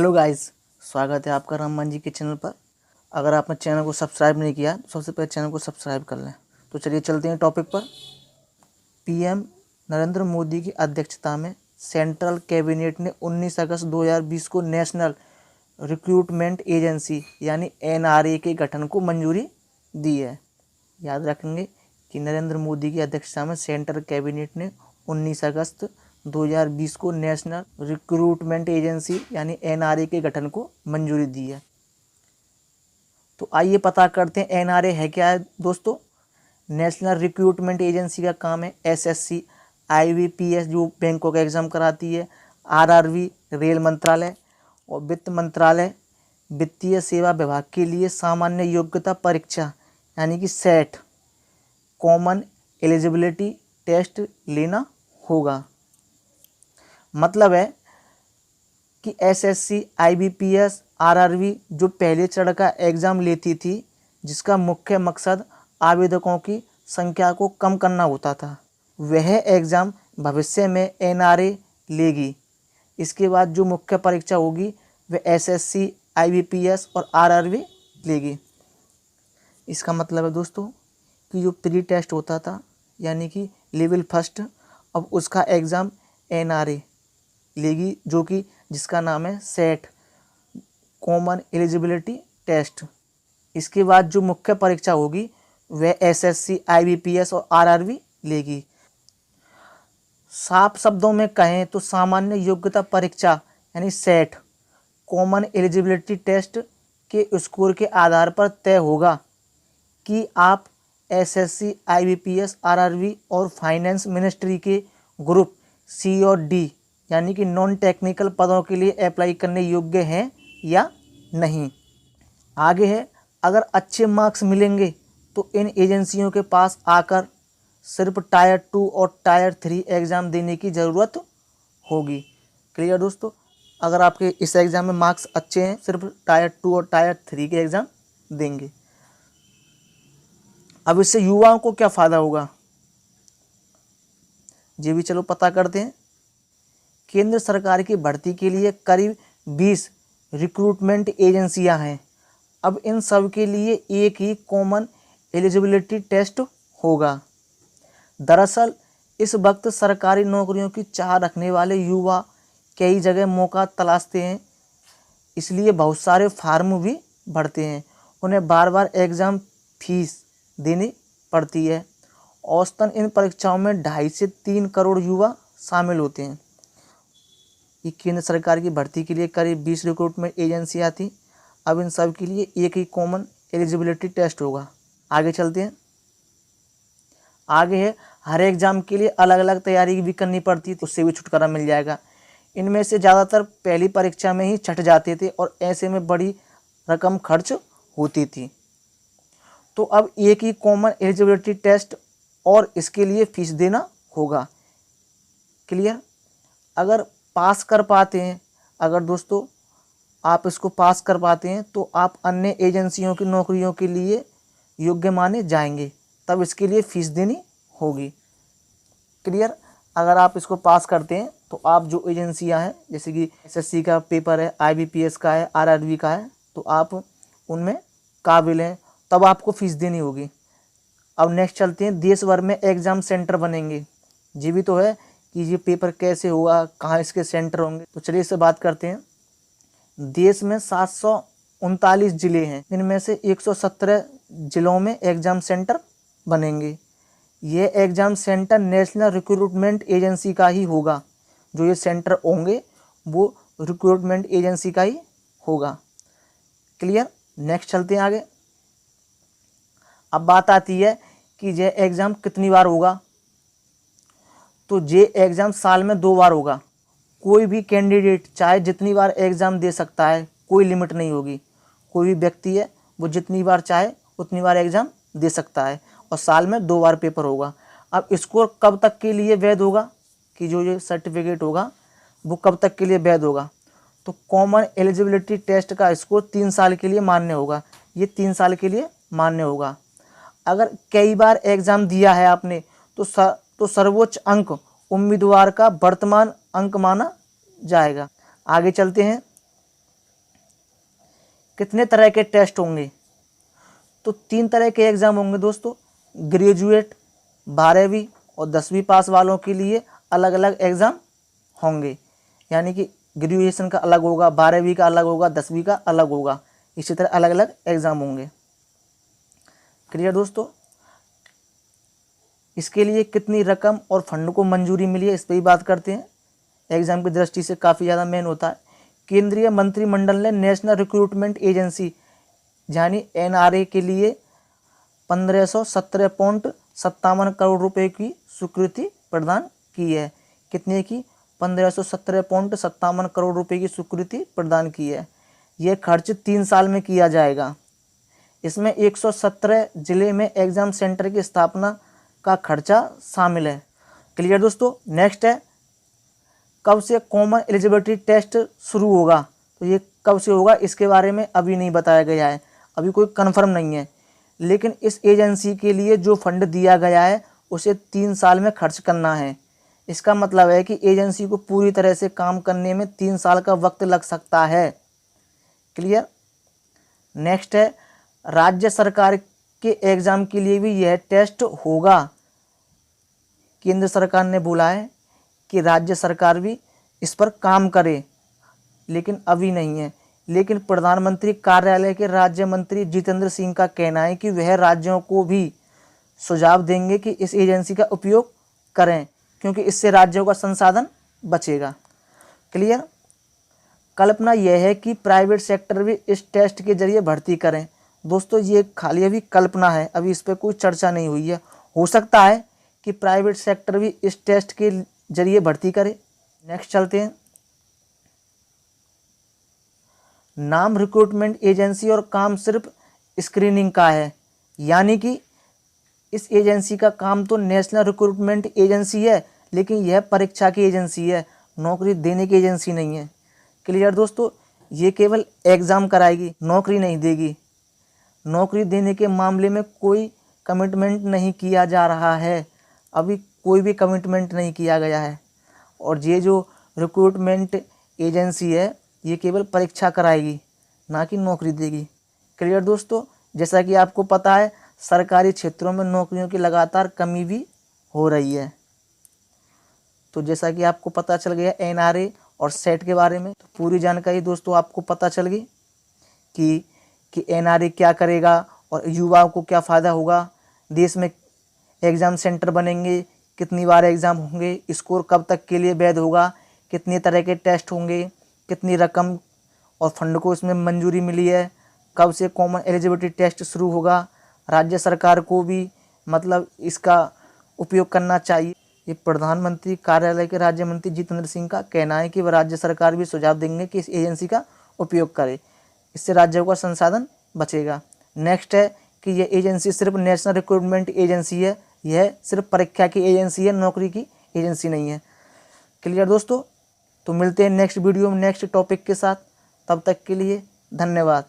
Hello guys, स्वागत है आपका राममान जी के चैनल पर। अगर आपने चैनल को सब्सक्राइब नहीं किया तो सबसे पहले चैनल को सब्सक्राइब कर लें। तो चलिए चलते हैं टॉपिक पर। पीएम नरेंद्र मोदी की अध्यक्षता में सेंट्रल कैबिनेट ने 19 अगस्त 2020 को नेशनल रिक्रूटमेंट एजेंसी यानी एनआरए के गठन को मंजूरी दी है। याद रखेंगे कि नरेंद्र मोदी की अध्यक्षता में सेंट्रल कैबिनेट ने 19 अगस्त 2020 को नेशनल रिक्रूटमेंट एजेंसी यानी एनआरए के गठन को मंजूरी दी है। तो आइए पता करते हैं एनआरए है क्या है दोस्तों। नेशनल रिक्रूटमेंट एजेंसी का काम है एसएससी, आईबीपीएस जो बैंकों का एग्ज़ाम कराती है, आरआरबी रेल मंत्रालय और वित्त मंत्रालय वित्तीय सेवा विभाग के लिए सामान्य योग्यता परीक्षा यानी कि सेट कॉमन एलिजिबिलिटी टेस्ट लेना होगा। मतलब है कि एसएससी, आईबीपीएस, आरआरबी जो पहले चरण का एग्ज़ाम लेती थी, जिसका मुख्य मकसद आवेदकों की संख्या को कम करना होता था, वह एग्ज़ाम भविष्य में एनआरए लेगी। इसके बाद जो मुख्य परीक्षा होगी वह एसएससी, आईबीपीएस और आरआरबी लेगी। इसका मतलब है दोस्तों कि जो प्री टेस्ट होता था यानी कि लेवल फर्स्ट, अब उसका एग्ज़ाम एनआरए लेगी, जो कि जिसका नाम है सेट कॉमन एलिजिबिलिटी टेस्ट। इसके बाद जो मुख्य परीक्षा होगी वह एसएससी, आईबीपीएस और आरआरबी लेगी। साफ शब्दों में कहें तो सामान्य योग्यता परीक्षा यानी सेट कॉमन एलिजिबिलिटी टेस्ट के स्कोर के आधार पर तय होगा कि आप एसएससी, आईबीपीएस, आरआरबी और फाइनेंस मिनिस्ट्री के ग्रुप सी और डी यानी कि नॉन टेक्निकल पदों के लिए अप्लाई करने योग्य हैं या नहीं। आगे है, अगर अच्छे मार्क्स मिलेंगे तो इन एजेंसियों के पास आकर सिर्फ टायर 2 और टायर 3 एग्ज़ाम देने की ज़रूरत होगी। क्लियर दोस्तों, अगर आपके इस एग्ज़ाम में मार्क्स अच्छे हैं सिर्फ टायर 2 और टायर 3 के एग्ज़ाम देंगे। अब इससे युवाओं को क्या फ़ायदा होगा, ये भी चलो पता करते हैं। केंद्र सरकार की भर्ती के लिए करीब 20 रिक्रूटमेंट एजेंसियां हैं। अब इन सब के लिए एक ही कॉमन एलिजिबिलिटी टेस्ट होगा। दरअसल इस वक्त सरकारी नौकरियों की चाह रखने वाले युवा कई जगह मौका तलाशते हैं, इसलिए बहुत सारे फार्म भी भरते हैं। उन्हें बार बार एग्ज़ाम फीस देनी पड़ती है। औसतन इन परीक्षाओं में 2.5 से 3 करोड़ युवा शामिल होते हैं। ये केंद्र सरकार की भर्ती के लिए करीब 20 रिक्रूटमेंट एजेंसियाँ थी। अब इन सब के लिए एक ही कॉमन एलिजिबिलिटी टेस्ट होगा। आगे चलते हैं। आगे है, हर एग्ज़ाम के लिए अलग अलग तैयारी भी करनी पड़ती, तो उससे भी छुटकारा मिल जाएगा। इनमें से ज़्यादातर पहली परीक्षा में ही छट जाते थे और ऐसे में बड़ी रकम खर्च होती थी। तो अब एक ही कॉमन एलिजिबिलिटी टेस्ट और इसके लिए फ़ीस देना होगा। क्लियर। अगर पास कर पाते हैं, अगर दोस्तों आप इसको पास कर पाते हैं तो आप अन्य एजेंसियों की नौकरियों के लिए योग्य माने जाएंगे, तब इसके लिए फ़ीस देनी होगी। क्लियर। अगर आप इसको पास करते हैं तो आप जो एजेंसियां हैं जैसे कि एसएससी का पेपर है, आईबीपीएस का है, आरआरबी का है, तो आप उनमें काबिल हैं, तब आपको फ़ीस देनी होगी। अब नेक्स्ट चलते हैं, देश भर में एग्ज़ाम सेंटर बनेंगे। ये भी तो है कि ये पेपर कैसे होगा, कहाँ इसके सेंटर होंगे। तो चलिए इससे बात करते हैं। देश में 739 ज़िले हैं, इनमें से 117 ज़िलों में एग्ज़ाम सेंटर बनेंगे। ये exam centre national recruitment agency का ही होगा। जो ये सेंटर होंगे वो रिक्रूटमेंट एजेंसी का ही होगा। क्लियर। नेक्स्ट चलते हैं आगे। अब बात आती है कि ये एग्ज़ाम कितनी बार होगा। तो ये एग्ज़ाम साल में 2 बार होगा। कोई भी कैंडिडेट चाहे जितनी बार एग्ज़ाम दे सकता है, कोई लिमिट नहीं होगी। कोई भी व्यक्ति है वो जितनी बार चाहे उतनी बार एग्ज़ाम दे सकता है और साल में 2 बार पेपर होगा। अब स्कोर कब तक के लिए वैध होगा, कि जो ये सर्टिफिकेट होगा वो कब तक के लिए वैध होगा। तो कॉमन एलिजिबिलिटी टेस्ट का स्कोर 3 साल के लिए मान्य होगा। ये 3 साल के लिए मान्य होगा। अगर कई बार एग्ज़ाम दिया है आपने तो सर्वोच्च अंक उम्मीदवार का वर्तमान अंक माना जाएगा। आगे चलते हैं। कितने तरह के टेस्ट होंगे? तो 3 तरह के एग्ज़ाम होंगे दोस्तों। ग्रेजुएट, 12वीं और 10वीं पास वालों के लिए अलग अलग एग्ज़ाम होंगे, यानी कि ग्रेजुएशन का अलग होगा, 12वीं का अलग होगा, 10वीं का अलग होगा, इसी तरह अलग अलग एग्ज़ाम होंगे। क्लियर दोस्तों? इसके लिए कितनी रकम और फंड को मंजूरी मिली है, इस पर ही बात करते हैं। एग्ज़ाम की दृष्टि से काफ़ी ज़्यादा मेन होता है। केंद्रीय मंत्रिमंडल ने नेशनल रिक्रूटमेंट एजेंसी यानी NRA के लिए 1517.57 करोड़ रुपए की स्वीकृति प्रदान की है। कितने की? 1517.57 करोड़ रुपए की स्वीकृति प्रदान की है। यह खर्च 3 साल में किया जाएगा। इसमें 117 जिले में एग्ज़ाम सेंटर की स्थापना का खर्चा शामिल है। क्लियर दोस्तों? नेक्स्ट है, कब से कॉमन एलिजिबिलिटी टेस्ट शुरू होगा? तो ये कब से होगा इसके बारे में अभी नहीं बताया गया है, अभी कोई कन्फर्म नहीं है। लेकिन इस एजेंसी के लिए जो फंड दिया गया है उसे 3 साल में खर्च करना है। इसका मतलब है कि एजेंसी को पूरी तरह से काम करने में 3 साल का वक्त लग सकता है। क्लियर? नेक्स्ट है, राज्य सरकार के एग्ज़ाम के लिए भी यह टेस्ट होगा। केंद्र सरकार ने बोला है कि राज्य सरकार भी इस पर काम करे, लेकिन अभी नहीं है। लेकिन प्रधानमंत्री कार्यालय के राज्य मंत्री जितेंद्र सिंह का कहना है कि वह राज्यों को भी सुझाव देंगे कि इस एजेंसी का उपयोग करें, क्योंकि इससे राज्यों का संसाधन बचेगा। क्लियर? कल्पना यह है कि प्राइवेट सेक्टर भी इस टेस्ट के जरिए भर्ती करें। दोस्तों ये खाली अभी कल्पना है, अभी इस पर कोई चर्चा नहीं हुई है। हो सकता है कि प्राइवेट सेक्टर भी इस टेस्ट के जरिए भर्ती करे। नेक्स्ट चलते हैं। नाम रिक्रूटमेंट एजेंसी और काम सिर्फ स्क्रीनिंग का है, यानी कि इस एजेंसी का काम तो नेशनल रिक्रूटमेंट एजेंसी है, लेकिन यह परीक्षा की एजेंसी है, नौकरी देने की एजेंसी नहीं है। क्लियर दोस्तों? ये केवल एग्ज़ाम कराएगी, नौकरी नहीं देगी। नौकरी देने के मामले में कोई कमिटमेंट नहीं किया जा रहा है, अभी कोई भी कमिटमेंट नहीं किया गया है। और ये जो रिक्रूटमेंट एजेंसी है ये केवल परीक्षा कराएगी, ना कि नौकरी देगी। क्लियर दोस्तों? जैसा कि आपको पता है सरकारी क्षेत्रों में नौकरियों की लगातार कमी भी हो रही है। तो जैसा कि आपको पता चल गया NRA और सेट के बारे में, तो पूरी जानकारी दोस्तों आपको पता चल गई कि NRA क्या करेगा और युवाओं को क्या फ़ायदा होगा, देश में एग्ज़ाम सेंटर बनेंगे, कितनी बार एग्ज़ाम होंगे, स्कोर कब तक के लिए वैध होगा, कितने तरह के टेस्ट होंगे, कितनी रकम और फंड को इसमें मंजूरी मिली है, कब से कॉमन एलिजिबिलिटी टेस्ट शुरू होगा, राज्य सरकार को भी मतलब इसका उपयोग करना चाहिए। ये प्रधानमंत्री कार्यालय के राज्य मंत्री जितेंद्र सिंह का कहना है कि वह राज्य सरकार भी सुझाव देंगे कि इस एजेंसी का उपयोग करे, इससे राज्यों का संसाधन बचेगा। नेक्स्ट है कि यह एजेंसी सिर्फ नेशनल रिक्रूटमेंट एजेंसी है, यह सिर्फ परीक्षा की एजेंसी है, नौकरी की एजेंसी नहीं है। क्लियर दोस्तों? तो मिलते हैं नेक्स्ट वीडियो में नेक्स्ट टॉपिक के साथ, तब तक के लिए धन्यवाद।